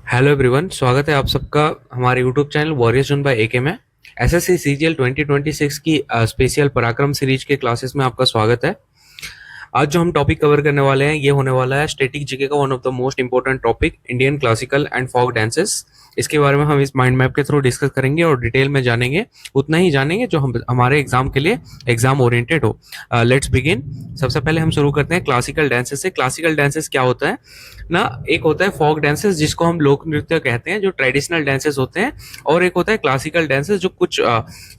Hello everyone, स्वागत है आप सबका हमारे YouTube channel Warrior Zone by AK में। एसएससी सीजीएल 2026 की स्पेशल पराक्रम सीरीज के क्लासेस में आपका स्वागत है। आज जो हम टॉपिक कवर करने वाले हैं ये होने वाला है स्टैटिक जीके का one of the most important topic, Indian classical and folk dances. इसके बारे में हम इस माइंड मैप के थ्रू डिस्कस करेंगे और डिटेल में जानेंगे, उतना ही जानेंगे जो हम हमारे एग्जाम के लिए एग्जाम ओरिएंटेड हो। Let's begin. सबसे पहले हम शुरू करते हैं क्लासिकल डांसेस से। क्लासिकल डांसेस क्या होता है ना, एक होता है फोक डांसेस जिसको हम लोक नृत्य कहते हैं, जो ट्रेडिशनल डांसेस होते हैं, और एक होता है क्लासिकल डांसेस जो कुछ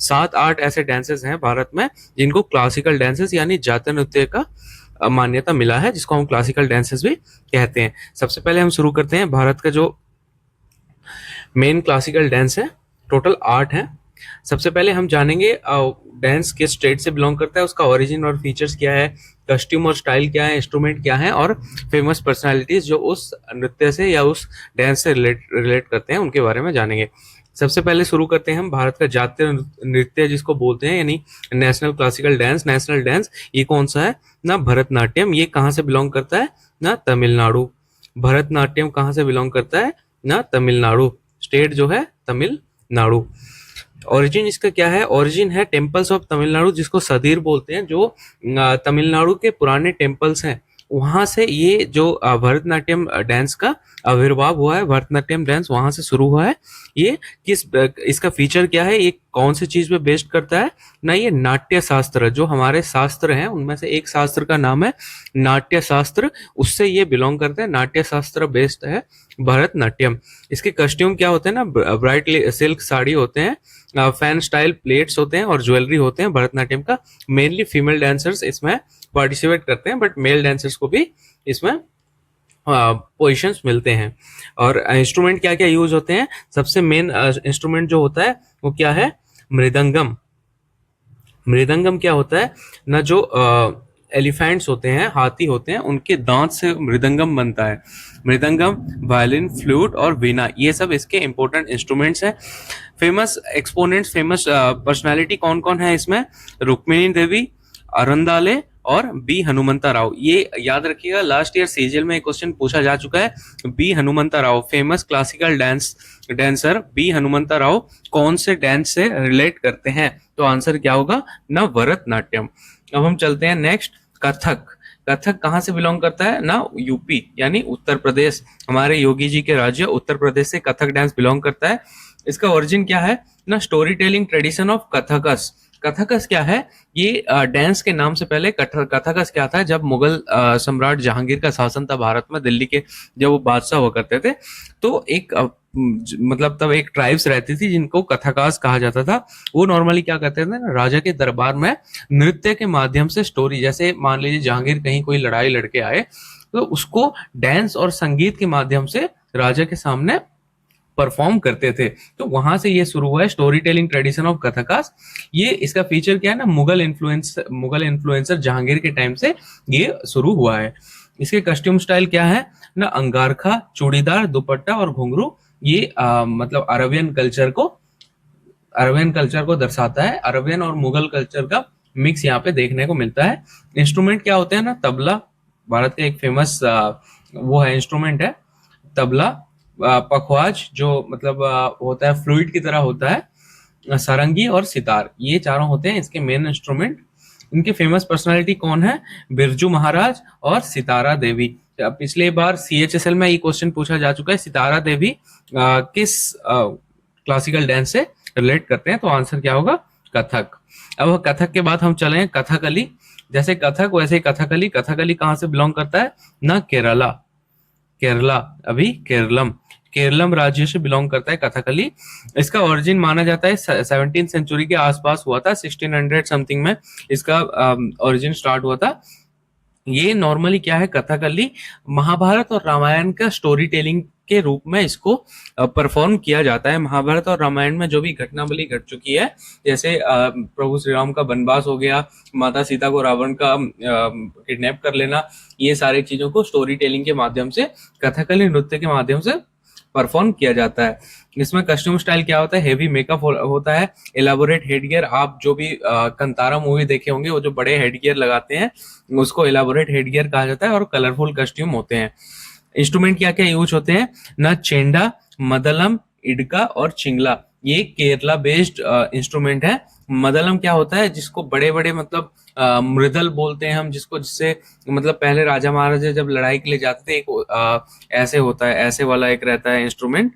7-8 ऐसे डांसेस हैं भारत में जिनको क्लासिकल डांसेस यानी जातीय नृत्य का मान्यता मिला है, जिसको हम क्लासिकल डांसेस भी कहते हैं। सबसे पहले हम शुरू करते हैं भारत का जो मेन क्लासिकल डांस है। टोटल 8 है। सबसे पहले हम जानेंगे डांस किस स्टेट से बिलोंग करता है, उसका ओरिजिन और फीचर्स क्या है, कस्ट्यूम और स्टाइल क्या है, इंस्ट्रूमेंट क्या है, और फेमस पर्सनालिटीज जो उस नृत्य से या उस डांस से रिलेट करते हैं उनके बारे में जानेंगे। सबसे पहले शुरू करते हैं हम भारत का जातीय नृत्य जिसको बोलते हैं, यानी national classical dance. National dance ये कौन सा है ना, भरतनाट्यम। ये कहाँ से बिलोंग करता है ना, तमिलनाडु। भरतनाट्यम कहाँ से बिलोंग करता है ना, तमिलनाडु। स्टेट जो है तमिलनाडु। ओरिजिन इसका क्या है, ओरिजिन है टेम्पल्स ऑफ तमिलनाडु, जिसको सदीर बोलते हैं। जो तमिलनाडु के पुराने टेम्पल्स हैं वहां से ये जो भरतनाट्यम डांस का आविर्भाव हुआ है, भरतनाट्यम डांस वहां से शुरू हुआ है। ये किस इसका फीचर क्या है, ये कौन सी चीज पे बेस्ड करता है ना, ये नाट्य शास्त्र, जो हमारे शास्त्र हैं उनमें से एक शास्त्र का नाम है नाट्य शास्त्र, उससे ये बिलोंग करते हैं। नाट्य शास्त्र बेस्ड है भरतनाट्यम। इसके कस्ट्यूम क्या होते हैं ना, ब्राइट सिल्क साड़ी होते हैं, फैन स्टाइल प्लेट्स होते हैं और ज्वेलरी होते हैं भरतनाट्यम का। मेनली फीमेल डांसर्स इसमें पार्टिसिपेट करते हैं, बट मेल डांसर्स को भी इसमें पोजिशंस मिलते हैं। और इंस्ट्रूमेंट क्या क्या यूज होते हैं, सबसे मेन इंस्ट्रूमेंट जो होता है वो क्या है, मृदंगम। मृदंगम क्या होता है ना, जो एलिफेंट्स होते हैं, हाथी होते हैं, उनके दांत से मृदंगम बनता है। मृदंगम, वायलिन, फ्लूट और वीणा, ये सब इसके इंपॉर्टेंट इंस्ट्रूमेंट्स हैं। फेमस एक्सपोनेंट्स, फेमस पर्सनालिटी कौन कौन है इसमें, रुक्मिणी देवी, अरुंदाले और बी हनुमंता राव। ये याद रखिएगा, लास्ट ईयर सीजीएल में एक क्वेश्चन पूछा जा चुका है। B Hanumanta Rao, famous classical dancer B Hanumanta Rao कौन से डांस से रिलेट करते हैं, तो आंसर क्या होगा ना, भरतनाट्यम। अब हम चलते हैं नेक्स्ट, कथक। कथक कहाँ से बिलोंग करता है ना, यूपी यानी उत्तर प्रदेश। हमारे योगी जी के राज्य उत्तर प्रदेश से कथक डांस बिलोंग करता है। इसका ओरिजिन क्या है ना, स्टोरी टेलिंग ट्रेडिशन ऑफ कथकस। कथकस क्या है, ये डांस के नाम से पहले कथकस क्या था, जब मुगल सम्राट जहांगीर का शासन था भारत में, दिल्ली के जब वो बादशाह हुआ करते थे, तो एक मतलब तब एक ट्राइब्स रहती थी जिनको कथकास कहा जाता था। वो नॉर्मली क्या करते थे ना, राजा के दरबार में नृत्य के माध्यम से स्टोरी, जैसे मान लीजिए जहांगीर कहीं कोई लड़ाई लड़के आए तो उसको डांस और संगीत के माध्यम से राजा के सामने परफॉर्म करते थे। तो वहां से ये शुरू हुआ है स्टोरी टेलिंग ट्रेडिशन ऑफ कथकास। ये इसका फीचर क्या है ना, मुगल इन्फ्लुएंसर जहांगीर के टाइम से ये शुरू हुआ है। इसके कस्ट्यूम स्टाइल क्या है ना, अंगारखा, चूड़ीदार, दुपट्टा और घुंघरू। ये मतलब अरबियन कल्चर को दर्शाता है। अरबियन और मुगल कल्चर का मिक्स यहाँ पे देखने को मिलता है। इंस्ट्रूमेंट क्या होते हैं ना, तबला, भारत का एक फेमस वो है इंस्ट्रूमेंट है तबला। पखवाज जो मतलब होता है फ्लूइड की तरह होता है। सारंगी और सितार, ये चारों होते हैं इसके मेन इंस्ट्रूमेंट। इनके फेमस पर्सनालिटी कौन है, बिरजू महाराज और सितारा देवी। पिछले बार सीएचएसएल में ये क्वेश्चन पूछा जा चुका है, सितारा देवी किस क्लासिकल डांस से रिलेट करते हैं, तो आंसर क्या होगा, कथक। अब कथक के बाद हम चले कथकली। जैसे कथक वैसे कथकली। कथकली कहाँ से बिलोंग करता है ना, केरला अभी केरलम राज्य से बिलोंग करता है कथकली। इसका ओरिजिन माना जाता है 17th सेंचुरी के आसपास हुआ था, 1600 समथिंग में इसका ओरिजिन स्टार्ट हुआ था। ये नॉर्मली क्या है, कथकली महाभारत और रामायण का स्टोरी टेलिंग के रूप में इसको परफॉर्म किया जाता है। महाभारत और रामायण में जो भी घटनावली घट चुकी है, जैसे प्रभु श्री राम का वनवास हो गया, माता सीता को रावण का किडनैप कर लेना, ये सारी चीजों को स्टोरी टेलिंग के माध्यम से, कथकली नृत्य के माध्यम से परफॉर्म किया जाता है। इसमें कस्ट्यूम स्टाइल क्या होता है, हेवी मेकअप होता है, एलाबोरेट हेडगियर। आप जो भी कंतारा मूवी देखे होंगे, वो जो बड़े हेडगियर लगाते हैं उसको एलाबोरेट हेडगियर कहा जाता है, और कलरफुल कस्ट्यूम होते हैं। इंस्ट्रूमेंट क्या क्या यूज होते हैं ना, चेंडा, मदलम, इडका और चिंगला, ये केरला बेस्ड इंस्ट्रूमेंट है। मदलम क्या होता है, जिसको बड़े बड़े मतलब मृदल बोलते हैं हम, जिसको जिससे मतलब पहले राजा महाराजा जब लड़ाई के लिए जाते थे, एक ऐसे होता है, ऐसे वाला एक रहता है इंस्ट्रूमेंट,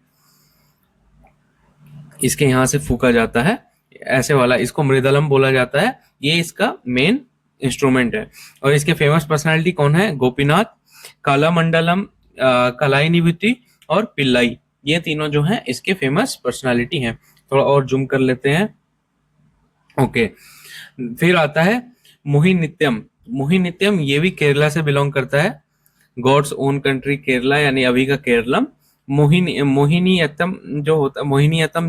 इसके यहाँ से फूका जाता है, ऐसे वाला, इसको मृदलम बोला जाता है। ये इसका मेन इंस्ट्रूमेंट है। और इसके फेमस पर्सनालिटी कौन है, गोपीनाथ, कालामंडलम, कलाई निवृत्ति और पिल्लाई, ये तीनों जो हैं इसके फेमस पर्सनालिटी हैं। थोड़ा और जूम कर लेते हैं। ओके, फिर आता है मोहिनीत्यम। मोहिनीत्यम ये भी केरला से बिलोंग करता है, गॉड्स ओन कंट्री केरला यानी अभी का केरलम। मोहिनीअट्टम जो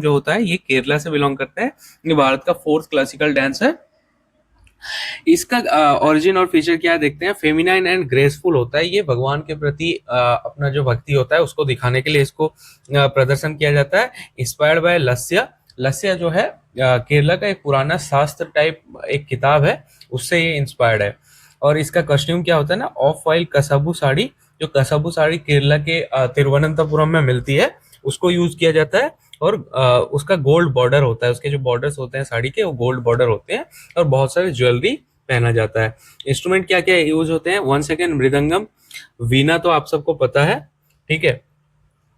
होता है ये केरला से बिलोंग करता है। ये भारत का 4th क्लासिकल डांस है। इसका ओरिजिन और फीचर क्या है देखते हैं। फेमिनाइन एंड ग्रेसफुल होता है, ये भगवान के प्रति अपना जो भक्ति होता है उसको दिखाने के लिए इसको प्रदर्शन किया जाता है। Inspired by Lasya. लस्या जो है केरला का एक पुराना शास्त्र टाइप एक किताब है, उससे ये इंस्पायर्ड है। और इसका कॉस्ट्यूम क्या होता है ना, ऑफ वाइट कसाबू साड़ी, जो कसाबू साड़ी केरला के तिरुवनंतपुरम में मिलती है, उसको यूज किया जाता है। और उसका गोल्ड बॉर्डर होता है, उसके जो बॉर्डर्स होते हैं साड़ी के वो गोल्ड बॉर्डर होते हैं। और बहुत सारे ज्वेलरी पहना जाता है। इंस्ट्रूमेंट क्या क्या यूज होते हैं, 1 सेकेंड, मृदंगम, वीणा तो आप सबको पता है, ठीक है,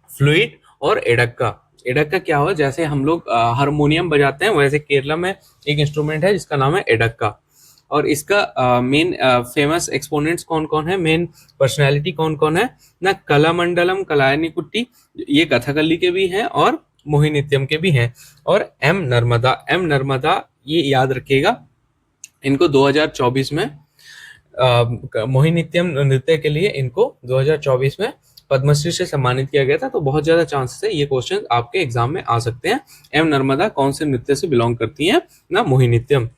फ्लूइड और एडक्का। एडक्का क्या हो, जैसे हम लोग हारमोनियम बजाते हैं, वैसे केरला में एक इंस्ट्रूमेंट है जिसका नाम है एडक्का। और इसका मेन फेमस एक्सपोनेंट्स कौन कौन है, मेन पर्सनैलिटी कौन कौन है ना, कलामंडलम, कलायनिकुट्टी, ये कथकली के भी हैं और मोहिनीत्यम के भी हैं। और एम नर्मदा ये याद रखिएगा, इनको 2024 में मोहिनीत्यम नृत्य के लिए इनको 2024 में पद्मश्री से सम्मानित किया गया था। तो बहुत ज्यादा चांसेस है ये क्वेश्चन आपके एग्जाम में आ सकते हैं। एम नर्मदा कौन से नृत्य से बिलोंग करती हैं ना, मोहिनीत्यम।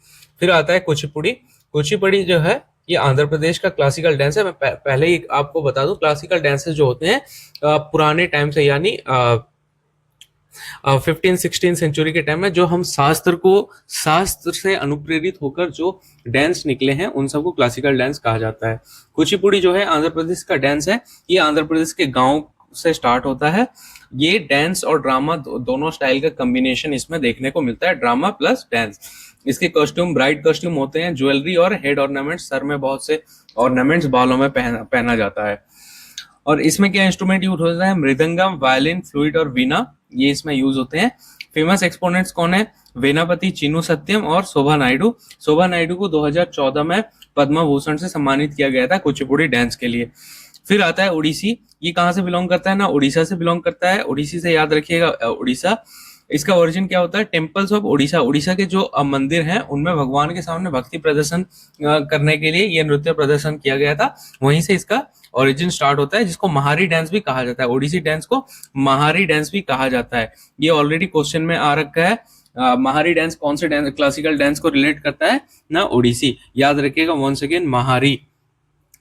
फिर आता है कुचिपुड़ी। कुचिपुड़ी जो है ये आंध्र प्रदेश का क्लासिकल डांस है। मैं पहले ही आपको बता दूं, क्लासिकल डांसेस जो होते हैं पुराने टाइम से, यानी 15-16 सेंचुरी के टाइम में, जो हम शास्त्र से अनुप्रेरित होकर जो डांस निकले हैं उन सबको क्लासिकल डांस कहा जाता है। कुचिपुड़ी जो है आंध्र प्रदेश का डांस है। ये आंध्र प्रदेश के गांव से स्टार्ट होता है। ये डांस और ड्रामा दोनों स्टाइल का कॉम्बिनेशन इसमें देखने को मिलता है, ड्रामा प्लस डांस। इसके कॉस्ट्यूम ब्राइट कॉस्ट्यूम होते हैं, ज्वेलरी और हेड ऑर्नामेंट्स, सर में बहुत से ऑर्नामेंट्स बालों में पहना जाता है। और इसमें क्या इंस्ट्रूमेंट यूज होता है, मृदंगम, वायलिन, फ्लूइड और वीणा, ये इसमें यूज होते हैं। फेमस एक्सपोनेंट्स कौन है, वेनापति, चीनू सत्यम और शोभा नायडू। शोभा नायडू को 2014 में पद्म भूषण से सम्मानित किया गया था कुचिपुड़ी डांस के लिए। फिर आता है ओडिसी। ये कहाँ से बिलोंग करता है ना, उड़ीसा से बिलोंग करता है। ओडिसी से याद रखिएगा, उड़ीसा। इसका ओरिजिन क्या होता है, टेम्पल्स ऑफ ओडिशा। ओडिशा के जो मंदिर हैं उनमें भगवान के सामने भक्ति प्रदर्शन करने के लिए ये नृत्य प्रदर्शन किया गया था, वहीं से इसका ओरिजिन स्टार्ट होता है, जिसको महारी डांस भी कहा जाता है। ओडिसी डांस को महारी डांस भी कहा जाता है। ये ऑलरेडी क्वेश्चन में आ रखा है। महारी डांस कौन से डांस, क्लासिकल डांस को रिलेट करता है ना, ओडिसी। याद रखिएगा वंस अगेन,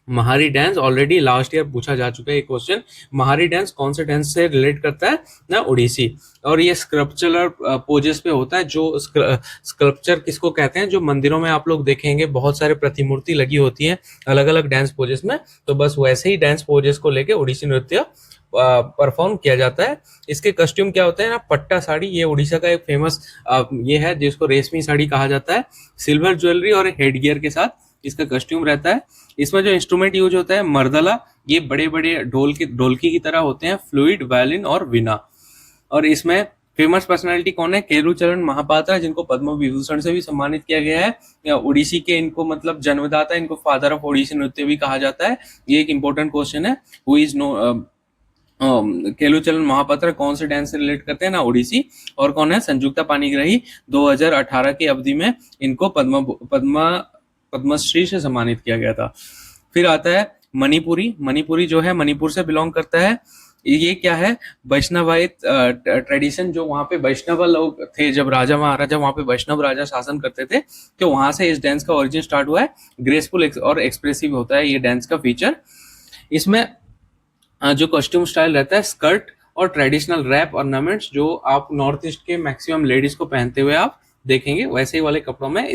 महारी डांस ऑलरेडी लास्ट ईयर पूछा जा चुका है ये क्वेश्चन। महारी डांस कौन से डांस से रिलेट करता है ना, ओडिसी। और ये स्कल्पचरल पोजेस पे होता है। जो स्कल्पचर किसको कहते हैं, जो मंदिरों में आप लोग देखेंगे बहुत सारे प्रतिमूर्ति लगी होती है अलग अलग डांस पोजेस में, तो बस वैसे ही डांस पोजेस को लेके ओडिसी नृत्य परफॉर्म किया जाता है। इसके कॉस्ट्यूम क्या होते हैं ना, पट्टा साड़ी, ये उड़ीसा का एक फेमस ये है जिसको रेशमी साड़ी कहा जाता है। सिल्वर ज्वेलरी और हेड गियर के साथ इसका कॉस्ट्यूम रहता है। इसमें जो इंस्ट्रूमेंट यूज होता है, मर्दला, ये बड़े बड़े ढोलकी की तरह होते हैं, फ्लूइड, वायलिन और वीणा। और इसमें फेमस पर्सनालिटी कौन है, केलुचरण महापात्रा, जिनको पद्म विभूषण से भी सम्मानित किया गया है। ओडिसी के इनको मतलब जन्मदाता, इनको फादर ऑफ ओडिसी नृत्य भी कहा जाता है। ये एक इंपॉर्टेंट क्वेश्चन है। Who is no Kelucharan Mohapatra कौन से डांस से रिलेट करते हैं ना, ओडिसी। और कौन है, संयुक्ता पाणिग्राही, 2018 की अवधि में इनको पद्मश्री से सम्मानित किया गया था। फिर आता है मणिपुरी जो है मणिपुर से बिलोंग करता है। ये क्या है, वैष्णवायत ट्रेडिशन, जो वहां पे वैष्णव लोग थे, जब राजा महाराजा वहां पे वैष्णव राजा शासन करते थे, तो वहां से इस डांस का ओरिजिन स्टार्ट हुआ है। ग्रेसफुल और एक्सप्रेसिव होता है ये डांस का फीचर। इसमें जो कॉस्ट्यूम स्टाइल रहता है, स्कर्ट और ट्रेडिशनल रैप ऑर्नामेंट्स, जो आप नॉर्थ ईस्ट के मैक्सिमम लेडीज को पहनते हुए आप देखेंगे, वैसे ही वाले कपड़ों में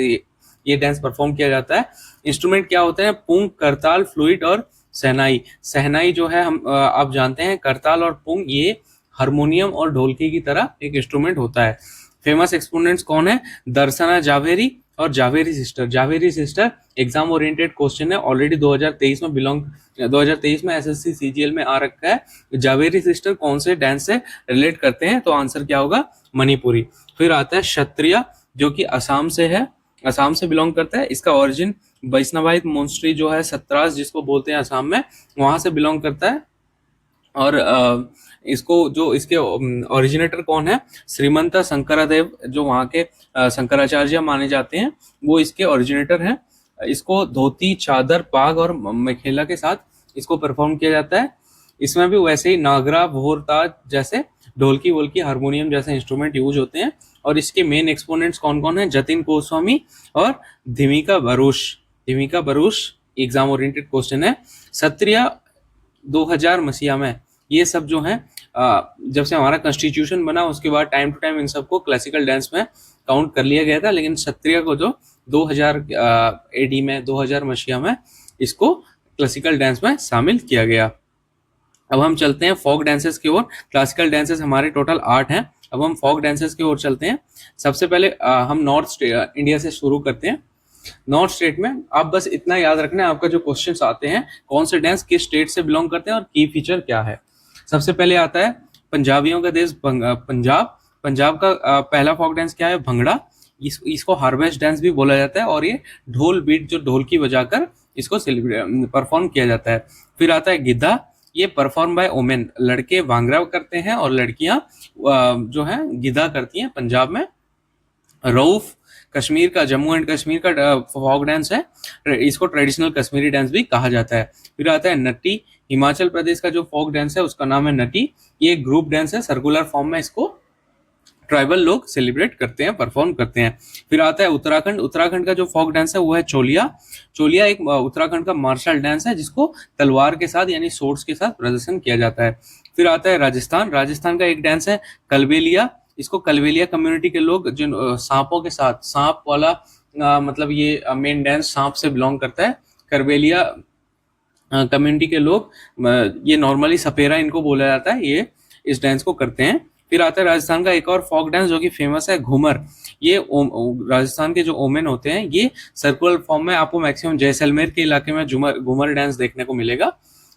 ये डांस परफॉर्म किया जाता है। इंस्ट्रूमेंट क्या होते हैं, पुंग, करताल, फ्लूइड और शहनाई। शहनाई जो है हम आप जानते हैं करताल और पुंग ये हारमोनियम और ढोलकी की तरह एक इंस्ट्रूमेंट होता है। फेमस एक्सपोनेंट्स कौन है? दर्शना जावेरी और Jhaveri sister. Jhaveri sister exam oriented question है, ऑलरेडी 2023 में एसएससी सीजीएल में आ रखा है। जावेरी सिस्टर कौन से डांस से रिलेट करते हैं? तो आंसर क्या होगा? मणिपुरी। फिर आता है क्षत्रिय, जो कि असम से है, असम से बिलोंग करता है। इसका ओरिजिन वैष्णवाइट मोन्स्ट्री जो है सत्रास जिसको बोलते हैं असम में, वहां से बिलोंग करता है। और इसको जो इसके ओरिजिनेटर कौन है? श्रीमंत शंकरादेव, जो वहाँ के शंकराचार्य माने जाते हैं, वो इसके ओरिजिनेटर हैं। इसको धोती, चादर, पाग और मेखेला के साथ इसको परफॉर्म किया जाता है। इसमें भी वैसे ही नागरा, भोर, ताज जैसे ढोलकी वोलकी हारमोनियम जैसे इंस्ट्रूमेंट यूज होते हैं। और इसके मेन एक्सपोनेंट्स कौन कौन है? जतिन गोस्वामी और धिमिका बरुष। धिमिका बरुष एग्जाम ओरिएंटेड क्वेश्चन है। क्षत्रिय 2000 मसीहा में ये सब जो है जब से हमारा कॉन्स्टिट्यूशन बना उसके बाद टाइम टू टाइम इन सबको क्लासिकल डांस में काउंट कर लिया गया था, लेकिन क्षत्रिय को जो 2000 एडी में 2000 मसीहा में इसको क्लासिकल डांस में शामिल किया गया। अब हम चलते हैं फोक डांसेस की ओर। क्लासिकल डांसेस हमारे टोटल 8 हैं। अब हम फोक डांसेस की ओर चलते हैं। सबसे पहले हम नॉर्थ इंडिया से शुरू करते हैं। नॉर्थ स्टेट में आप बस इतना याद रखना है, आपका जो क्वेश्चंस आते हैं कौन से डांस किस स्टेट से बिलोंग करते हैं और की फीचर क्या है। सबसे पहले आता है पंजाबियों का देश पंजाब। पंजाब का पहला फोक डांस क्या है? भंगड़ा। इसको हार्वेस्ट डांस भी बोला जाता है और ये ढोल बीट जो ढोल की बजाकर इसको परफॉर्म किया जाता है। फिर आता है गिद्धा। ये परफॉर्म बाय ओमेन, लड़के भांगड़ा करते हैं और लड़कियां जो है गिद्धा करती हैं पंजाब में। रऊफ कश्मीर का, जम्मू एंड कश्मीर का फोक डांस है, इसको ट्रेडिशनल कश्मीरी डांस भी कहा जाता है। फिर आता है नटी। हिमाचल प्रदेश का जो फोक डांस है उसका नाम है नटी। ये ग्रुप डांस है, सर्कुलर फॉर्म में इसको ट्राइबल लोग सेलिब्रेट करते हैं, परफॉर्म करते हैं। फिर आता है उत्तराखंड। उत्तराखंड का जो फोक डांस है वो है चोलिया। चोलिया एक उत्तराखंड का मार्शल डांस है जिसको तलवार के साथ यानी सोर्ड्स के साथ प्रदर्शन किया जाता है। फिर आता है राजस्थान। राजस्थान का एक डांस है कलबेलिया। इसको कलबेलिया कम्युनिटी के लोग जिन सांपों के साथ, सांप वाला मतलब ये मेन डांस सांप से बिलोंग करता है। करबेलिया कम्युनिटी के लोग, ये नॉर्मली सपेरा इनको बोला जाता है, ये इस डांस को करते हैं। फिर आता है राजस्थान का एक और फोक डांस जो कि फेमस है, घूमर। ये राजस्थान के जो ओमेन होते हैं ये सर्कुलर फॉर्म में आपको मैक्सिमम जैसलमेर के इलाके में घूमर डांस देखने को मिलेगा।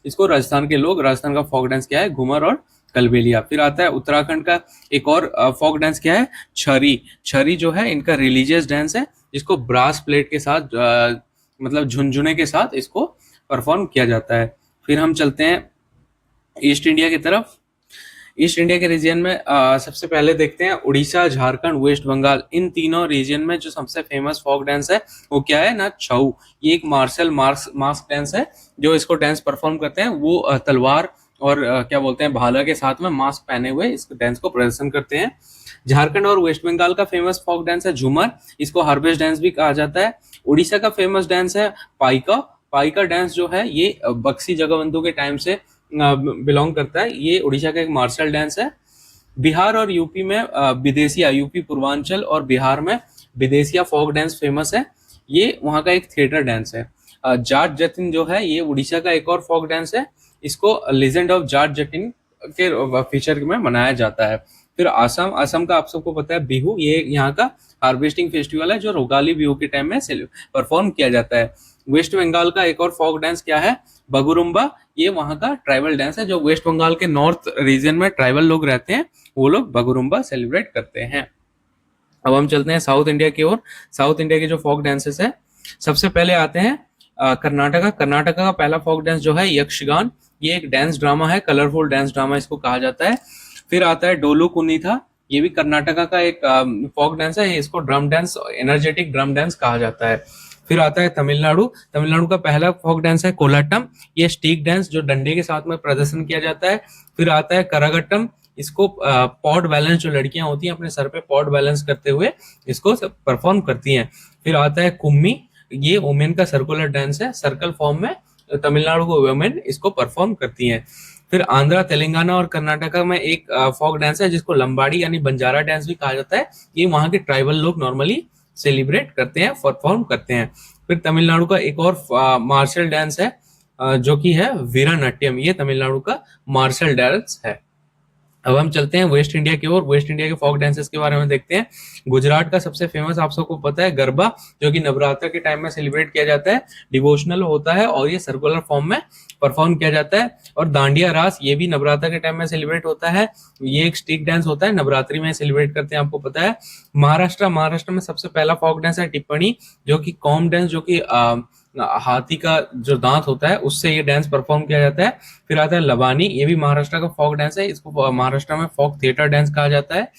इसको राजस्थान के लोग, राजस्थान का फोक डांस क्या है? घूमर और कलबेलिया। फिर आता है उत्तराखंड का एक और फोक डांस क्या है? छरी। छरी जो है इनका रिलीजियस डांस है जिसको ब्रास प्लेट के साथ मतलब झुनझुने के साथ इसको परफॉर्म किया जाता है। फिर हम चलते हैं ईस्ट इंडिया की तरफ। ईस्ट इंडिया के रीजन में सबसे पहले देखते हैं उड़ीसा, झारखंड, वेस्ट बंगाल। इन तीनों रीजन में जो सबसे फेमस फोक डांस है वो क्या है ना? छऊ। ये एक मार्शल मास्क डांस है। जो इसको डांस परफॉर्म करते हैं वो तलवार और क्या बोलते हैं भाला के साथ में मास्क पहने हुए इस डांस को प्रदर्शन करते हैं। झारखंड और वेस्ट बंगाल का फेमस फोक डांस है झूमर। इसको हार्वेस्ट डांस भी कहा जाता है। उड़ीसा का फेमस डांस है पाइका। पाइका डांस जो है ये बक्सी जगबंधु के टाइम से बिलोंग करता है। ये उड़ीसा का एक मार्शल डांस है। बिहार और यूपी में विदेशिया, यूपी पूर्वांचल और बिहार में विदेशिया फोक डांस फेमस है। ये वहाँ का एक थिएटर डांस है। जाट जतिन जो है ये उड़ीसा का एक और फोक डांस है। इसको लेजेंड ऑफ जाट जतिन के फीचर में मनाया जाता है। फिर असम। असम का आप सबको पता है बिहू। ये यहाँ का हार्वेस्टिंग फेस्टिवल है जो रोगाली बिहू के टाइम में परफॉर्म किया जाता है। वेस्ट बंगाल का एक और फोक डांस क्या है? बगुरुम्बा। ये वहाँ का ट्राइबल डांस है। जो वेस्ट बंगाल के नॉर्थ रीजन में ट्राइबल लोग रहते हैं वो लोग बगुरुम्बा सेलिब्रेट करते हैं। अब हम चलते हैं साउथ इंडिया की ओर। साउथ इंडिया के जो फोक डांसेस है, सबसे पहले आते हैं कर्नाटका। कर्नाटका का पहला फोक डांस जो है यक्षगान। ये एक डांस ड्रामा है, कलरफुल डांस ड्रामा इसको कहा जाता है। फिर आता है डोलू कुनीथा। ये भी कर्नाटका का एक फोक डांस है। इसको drum dance, energetic drum dance कहा जाता है। फिर आता है तमिलनाडु। तमिलनाडु का पहला फोक डांस है कोलाटम। ये स्टिक डांस जो डंडे के साथ में प्रदर्शन किया जाता है। फिर आता है करागट्टम। इसको पॉड बैलेंस, जो लड़कियां होती हैं अपने सर पे पॉड बैलेंस करते हुए इसको परफॉर्म करती हैं। फिर आता है कुम्मी। ये वुमेन का सर्कुलर डांस है, सर्कल फॉर्म में तमिलनाडु को वुमेन इसको परफॉर्म करती हैं। फिर आंध्रा, तेलंगाना और कर्नाटका में एक फोक डांस है जिसको लंबाड़ी यानी बंजारा डांस भी कहा जाता है। ये वहाँ के ट्राइबल लोग नॉर्मली सेलिब्रेट करते हैं, परफॉर्म करते हैं। फिर तमिलनाडु का एक और मार्शल डांस है जो कि है वीरानाट्यम। ये तमिलनाडु का मार्शल डांस है। अब हम चलते हैं वेस्ट इंडिया की ओर। वेस्ट इंडिया के फोक डांसेस के बारे में देखते हैं। गुजरात का सबसे फेमस आप सबको पता है गरबा, जो कि नवरात्र के टाइम में सेलिब्रेट किया जाता है, डिवोशनल होता है और ये सर्कुलर फॉर्म में परफॉर्म किया जाता है। और दांडिया रास, ये भी नवरात्र के टाइम में सेलिब्रेट होता है। ये एक स्टिक डांस होता है, नवरात्रि में सेलिब्रेट करते हैं, आपको पता है। महाराष्ट्र में सबसे पहला फोक डांस है टिप्पणी, जो कि कॉम डांस, जो कि हाथी का जो दांत होता है उससे ये डांस परफॉर्म किया जाता है। फिर आता है लबानी, ये भी महाराष्ट्र का फोक डांस है, इसको महाराष्ट्र में फोक थिएटर डांस कहा जाता है।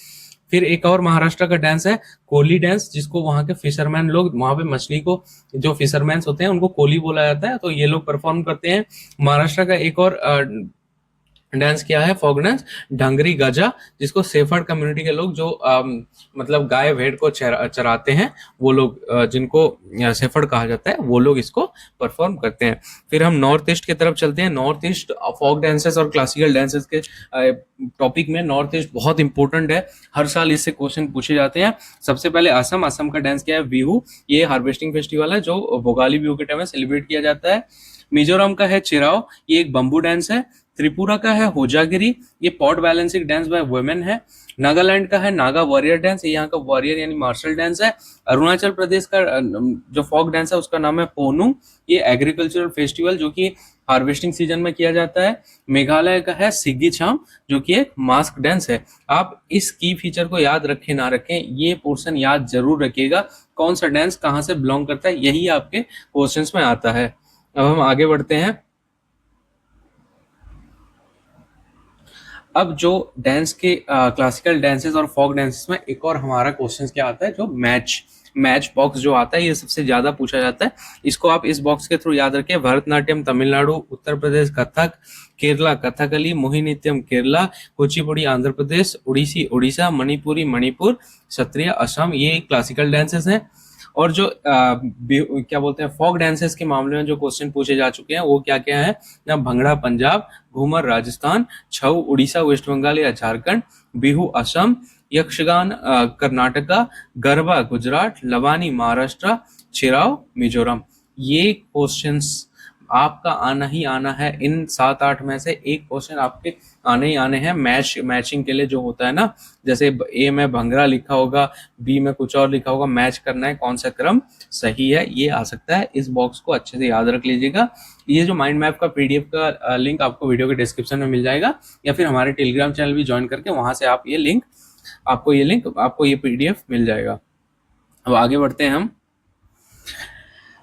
फिर एक और महाराष्ट्र का डांस है कोली डांस, जिसको वहां के फिशरमैन लोग, वहां पे मछली को जो फिशरमैन होते हैं उनको कोली बोला जाता है, तो ये लोग परफॉर्म करते हैं। महाराष्ट्र का एक और डांस क्या है, फोक डांस ढंगरी गजा, जिसको सेफर्ड कम्युनिटी के लोग जो मतलब गाय भेड़ को चराते हैं, वो लोग जिनको सेफर्ड कहा जाता है, वो लोग इसको परफॉर्म करते हैं। फिर हम नॉर्थ ईस्ट की तरफ चलते हैं। नॉर्थ ईस्ट फोक डांसेस और क्लासिकल डांसेस के टॉपिक में नॉर्थ ईस्ट बहुत इंपॉर्टेंट है, हर साल इससे क्वेश्चन पूछे जाते हैं। सबसे पहले असम का डांस क्या है, बिहू, ये हार्वेस्टिंग फेस्टिवल है जो भोगाली बिहू के टाइम में सेलिब्रेट किया जाता है। मिजोरम का है चिराओ, ये एक बम्बू डांस है। त्रिपुरा का है होजागिरी, ये pot balancing dance by women है। नागालैंड का है नागा वॉरियर डांस, ये यहाँ का वॉरियर यानी मार्शल डांस है। अरुणाचल प्रदेश का जो फोक डांस है उसका नाम है पोनुंग, ये एग्रीकल्चरल फेस्टिवल जो कि हार्वेस्टिंग सीजन में किया जाता है। मेघालय का है सिग्गी छाम, जो कि एक मास्क डांस है। आप इस की फीचर को याद रखें ना रखें, ये पोर्शन याद जरूर रखिएगा, कौन सा डांस कहाँ से बिलोंग करता है, यही आपके क्वेश्चंस में आता है। अब हम आगे बढ़ते हैं। अब जो डांस के क्लासिकल डांसेस और फोक डांसेस में एक और हमारा क्वेश्चन क्या आता है, जो मैच बॉक्स जो आता है, ये सबसे ज्यादा पूछा जाता है। इसको आप इस बॉक्स के थ्रू याद रखें। भरतनाट्यम तमिलनाडु, उत्तर प्रदेश कथक, केरला कथकली, मोहिनीत्यम केरला, कुचिपुड़ी आंध्र प्रदेश, उड़ीसी उड़ीसा, मणिपुरी मणिपुर, सत्रिय असम, ये क्लासिकल डांसेस हैं। और जो क्या बोलते हैं फोक डांसेस के मामले में जो क्वेश्चन पूछे जा चुके हैं वो क्या क्या है ना, भंगड़ा पंजाब, घूमर राजस्थान, छऊ उड़ीसा वेस्ट बंगाल या झारखंड, बिहू असम, यक्षगान कर्नाटका, गरबा गुजरात, लवानी महाराष्ट्र, चिराव मिजोरम। ये क्वेश्चंस आपका आना ही आना है। इन 7-8 में से एक क्वेश्चन आपके आने ही आने हैं। मैचिंग के लिए जो होता है ना, जैसे ए में भंगड़ा लिखा होगा, बी में कुछ और लिखा होगा, मैच करना है कौन सा क्रम सही है, ये आ सकता है। इस बॉक्स को अच्छे से याद रख लीजिएगा। ये जो माइंड मैप का पीडीएफ का लिंक आपको वीडियो के डिस्क्रिप्शन में मिल जाएगा, या फिर हमारे टेलीग्राम चैनल भी ज्वाइन करके वहां से आप आपको ये पीडीएफ मिल जाएगा। अब आगे बढ़ते हैं हम।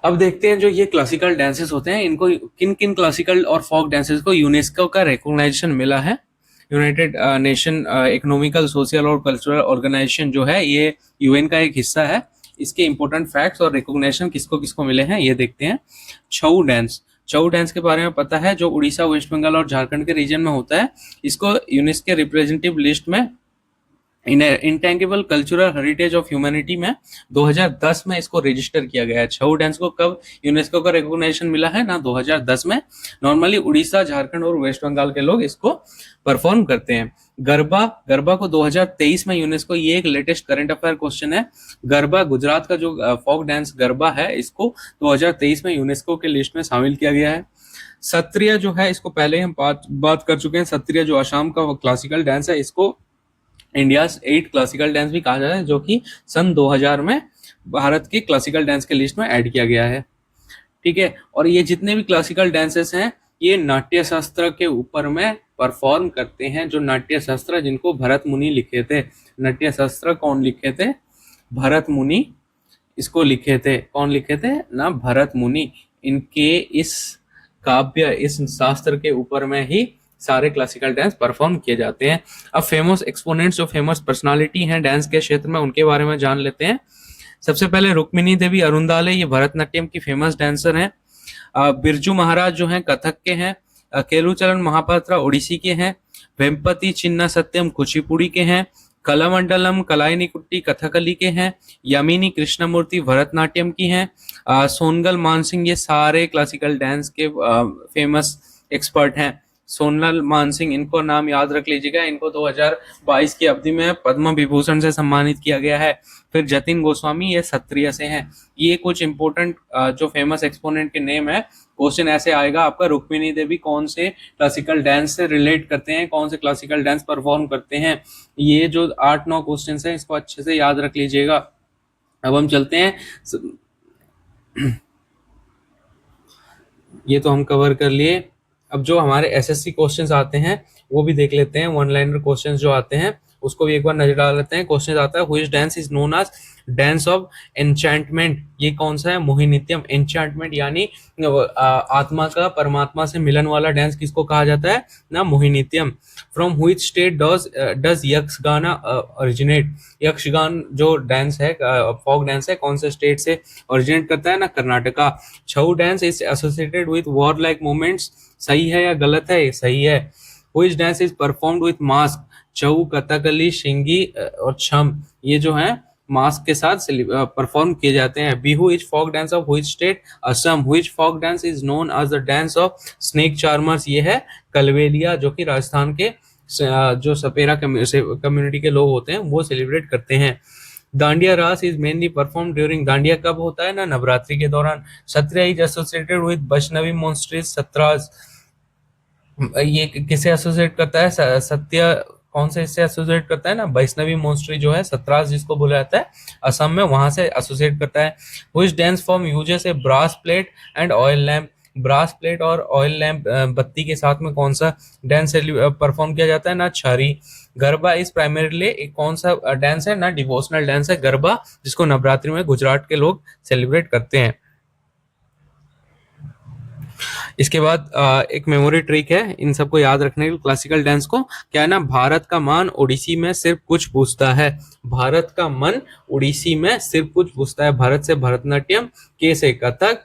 अब देखते हैं जो ये क्लासिकल डांसेस होते हैं, इनको किन किन क्लासिकल और फोक डांसेस को यूनेस्को का रिकॉग्नाइजेशन मिला है। यूनाइटेड नेशन इकोनॉमिकल सोशल और कल्चरल ऑर्गेनाइजेशन जो है, ये यूएन का एक हिस्सा है। इसके इंपॉर्टेंट फैक्ट्स और रिकॉग्निशन किसको किसको मिले हैं ये देखते हैं। छऊ डांस के बारे में पता है, जो उड़ीसा वेस्ट बंगाल और झारखंड के रीजन में होता है। इसको यूनेस्को रिप्रेजेंटेटिव लिस्ट में इंटेंगिबल कल्चरल हेरिटेज ऑफ ह्यूमैनिटी में 2010 में इसको रजिस्टर किया गया है। छऊ डांस को कब यूनेस्को का रिकॉग्निशन मिला है ना, 2010 में। नॉर्मली उड़ीसा, झारखंड और वेस्ट बंगाल के लोग इसको परफॉर्म करते हैं। गरबा को 2023 में यूनेस्को, ये एक लेटेस्ट करंट अफेयर क्वेश्चन है। गरबा गुजरात का जो फोक डांस गरबा है, इसको 2023 में यूनेस्को के लिस्ट में शामिल किया गया है। सत्रिया जो है, इसको पहले ही हम बात कर चुके हैं। सत्रिया जो असम का क्लासिकल डांस है, इसको इंडियाज 8 क्लासिकल डांस भी कहा जाता है, जो कि सन 2000 में भारत के क्लासिकल डांस के लिस्ट में ऐड किया गया है। ठीक है, और ये जितने भी क्लासिकल डांसेस हैं, ये नाट्य शास्त्र के ऊपर में परफॉर्म करते हैं। जो नाट्य शास्त्र जिनको भरत मुनि लिखे थे, नाट्य शास्त्र कौन लिखे थे, भरत मुनि इसको लिखे थे। कौन लिखे थे ना, भरत मुनि। इनके इस काव्य, इस शास्त्र के ऊपर में ही सारे क्लासिकल डांस परफॉर्म किए जाते हैं। अब फेमस एक्सपोनेंट्स, जो फेमस पर्सनालिटी हैं डांस के क्षेत्र में, उनके बारे में जान लेते हैं। सबसे पहले रुक्मिणी देवी अरुंदाले, ये भरतनाट्यम की फेमस डांसर हैं। बिरजू महाराज जो हैं कथक के हैं। केलुचरण महापात्रा ओडिसी के हैं। वेम्पति चिन्ना सत्यम कुचिपुड़ी के हैं। कलामंडलम कलाइनी कुट्टी कथकली के हैं। यमिनी कृष्णमूर्ति भरतनाट्यम की हैं। सोनगल मानसिंह, ये सारे क्लासिकल डांस के फेमस एक्सपर्ट हैं। सोनल मानसिंह, इनको नाम याद रख लीजिएगा। इनको 2022 की अवधि में पद्म विभूषण से सम्मानित किया गया है। फिर जतिन गोस्वामी, ये क्षत्रिय से हैं। ये कुछ इंपोर्टेंट जो फेमस एक्सपोनेंट के नेम है क्वेश्चन ऐसे आएगा आपका, रुक्मिणी देवी कौन से क्लासिकल डांस से रिलेट करते हैं, कौन से क्लासिकल डांस परफॉर्म करते हैं। ये जो 8-9 क्वेश्चन हैं इसको अच्छे से याद रख लीजिएगा। अब हम चलते हैं, ये तो हम कवर कर लिए। अब जो हमारे एसएससी क्वेश्चंस आते हैं वो भी देख लेते हैं, वन लाइनर क्वेश्चंस जो आते हैं उसको भी एक बार नजर डाल लेते हैं। क्वेश्चन आता है which dance is known as dance of enchantment, ये कौन सा है, मोहिनीत्यम। एन्चेंटमेंट यानी आत्मा का परमात्मा से मिलन वाला डांस किसको कहा जाता है ना, Mohiniyattam. From which state does Yakshagana originate, Yakshagana जो डांस है, फोक डांस है, कौन से स्टेट से ओरिजिनेट करता है ना, Karnataka. Chhau dance is associated with war like movements, सही है या गलत है, सही है। Which dance is performed with mask, Chhau, Kathakali, Singhi और छम, ये जो है मास्क के साथ परफॉर्म किए जाते हैं। Bihu is folk dance of which state, Assam. Which folk dance is known as the dance of snake charmers, ये है कलवेलिया, जो कि राजस्थान के जो सपेरा कम्युनिटी के लोग होते हैं वो सेलिब्रेट करते हैं। Dandiya Raas is mainly perform during, Dandiya कब होता है ना, नवरात्रि के दौरान। Sattriya is associated with Vaishnavi monasteries, Sattras, ये किसे एसोसिएट करता है, सत्य कौन से इससे एसोसिएट करता है ना, वैष्णवी मोन्स्ट्री जो है, सत्रास जिसको बोला जाता है असम में, वहां से एसोसिएट करता है। Which dance form uses a brass plate and oil lamp, brass plate और ऑयल लैम्प बत्ती के साथ में कौन सा डांस परफॉर्म किया जाता है ना, छारी। गरबा इज प्राइमरीली कौन सा डांस है ना, डिवोशनल डांस है गरबा, जिसको नवरात्रि में गुजरात के लोग सेलिब्रेट करते हैं। इसके बाद एक मेमोरी ट्रिक है इन सबको याद रखने के लिए, क्लासिकल डांस को क्या है ना, भारत का मान ओडिसी में सिर्फ कुछ पूछता है, भारत का मन ओडिसी में सिर्फ कुछ पूछता है। भारत से भरतनाट्यम, के से कथक,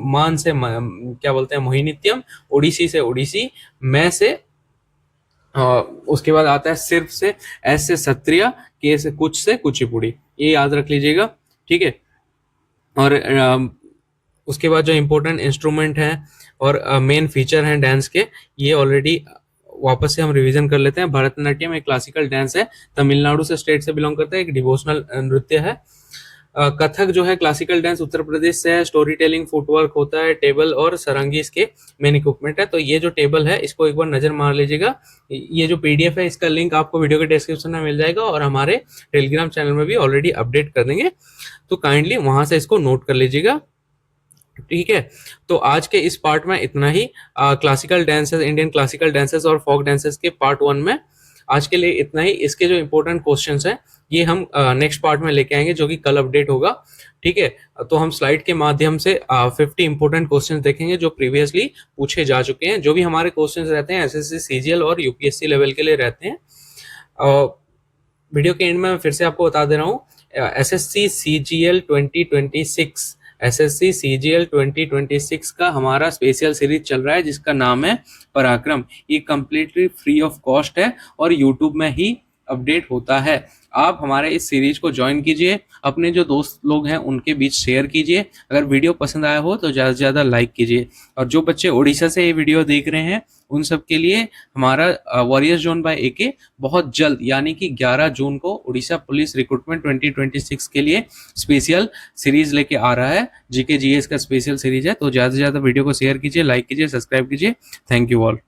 मान से क्या बोलते हैं मोहिनीत्यम, ओडिसी से ओडिसी, मैं से उसके बाद आता है सिर्फ से, एस से सत्रिया, के से कुचिपुड़ी, ये याद रख लीजिएगा, ठीक है। और उसके बाद जो इम्पोर्टेंट इंस्ट्रूमेंट हैं और मेन फीचर हैं डांस के, ये ऑलरेडी वापस से हम रिवीजन कर लेते हैं। भरतनाट्यम एक क्लासिकल डांस है, तमिलनाडु से स्टेट से बिलोंग करता है, एक डिवोशनल नृत्य है। कथक जो है क्लासिकल डांस उत्तर प्रदेश से है, स्टोरी टेलिंग फुटवर्क होता है, टेबल और सरंगी इसके मेन इक्विपमेंट है। तो ये जो टेबल है इसको एक बार नजर मार लीजिएगा। ये जो पीडीएफ है इसका लिंक आपको वीडियो के डिस्क्रिप्शन में मिल जाएगा और हमारे टेलीग्राम चैनल में भी ऑलरेडी अपडेट कर देंगे, तो काइंडली वहां से इसको नोट कर लीजिएगा, ठीक है। तो आज के इस पार्ट में इतना ही, classical dances, Indian classical dances और फोक डांसेस के पार्ट 1 में आज के लिए इतना ही। इसके जो इंपॉर्टेंट क्वेश्चंस हैं ये हम नेक्स्ट पार्ट में लेके आएंगे, जो कि कल अपडेट होगा, ठीक है। तो हम स्लाइड के माध्यम से 50 इंपॉर्टेंट क्वेश्चंस देखेंगे जो प्रीवियसली पूछे जा चुके हैं। जो भी हमारे क्वेश्चंस रहते हैं एसएससी, सीजीएल और यूपीएससी लेवल के लिए रहते हैं। वीडियो के एंड में मैं फिर से आपको बता दे रहा हूँ, एसएससी सीजीएल 2026, एसएससी सीजीएल 2026 का हमारा स्पेशल सीरीज चल रहा है जिसका नाम है पराक्रम। ये कंप्लीटली फ्री ऑफ कॉस्ट है और यूट्यूब में ही अपडेट होता है। आप हमारे इस सीरीज को ज्वाइन कीजिए, अपने जो दोस्त लोग हैं उनके बीच शेयर कीजिए। अगर वीडियो पसंद आया हो तो ज़्यादा से ज़्यादा लाइक कीजिए। और जो बच्चे उड़ीसा से ये वीडियो देख रहे हैं उन सब के लिए हमारा वॉरियर्स जोन बाय एके बहुत जल्द यानी कि 11 जून को उड़ीसा पुलिस रिक्रूटमेंट 2026 के लिए स्पेशल सीरीज लेके आ रहा है। जीके जीएस का स्पेशल सीरीज है, तो ज़्यादा से ज़्यादा वीडियो को शेयर कीजिए, लाइक कीजिए, सब्सक्राइब कीजिए। Thank you all.